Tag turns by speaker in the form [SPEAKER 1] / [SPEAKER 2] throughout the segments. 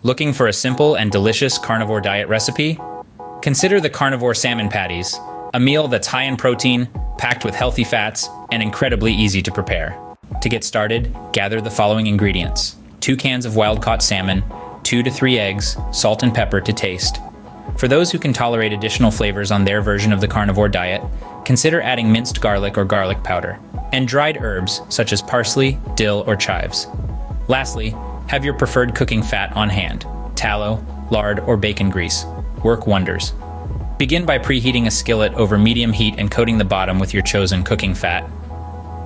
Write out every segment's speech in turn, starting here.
[SPEAKER 1] Looking for a simple and delicious carnivore diet recipe? Consider the Carnivore Salmon Patties, a meal that's high in protein, packed with healthy fats, and incredibly easy to prepare. To get started, gather the following ingredients: 2 cans of wild-caught salmon, 2 to 3 eggs, salt and pepper to taste. For those who can tolerate additional flavors on their version of the carnivore diet, consider adding minced garlic or garlic powder, and dried herbs such as parsley, dill, or chives. Lastly, have your preferred cooking fat on hand. Tallow, lard, or bacon grease work wonders. Begin by preheating a skillet over medium heat and coating the bottom with your chosen cooking fat.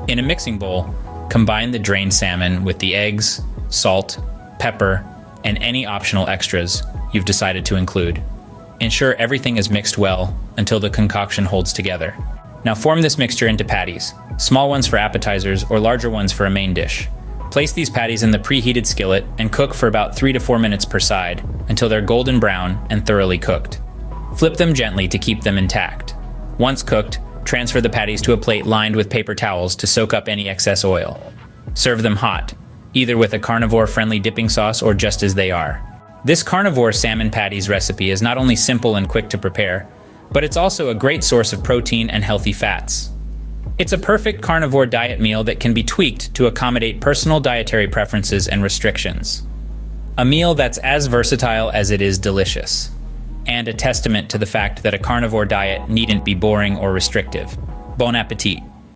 [SPEAKER 1] In a mixing bowl, combine the drained salmon with the eggs, salt, pepper, and any optional extras you've decided to include. Ensure everything is mixed well until the concoction holds together. Now form this mixture into patties, small ones for appetizers or larger ones for a main dish. Place these patties in the preheated skillet and cook for about 3 to 4 minutes per side until they're golden brown and thoroughly cooked. Flip them gently to keep them intact. Once cooked, transfer the patties to a plate lined with paper towels to soak up any excess oil. Serve them hot, either with a carnivore-friendly dipping sauce or just as they are. This Carnivore Salmon Patties recipe is not only simple and quick to prepare, but it's also a great source of protein and healthy fats. It's a perfect carnivore diet meal that can be tweaked to accommodate personal dietary preferences and restrictions. A meal that's as versatile as it is delicious, and a testament to the fact that a carnivore diet needn't be boring or restrictive. Bon appetit!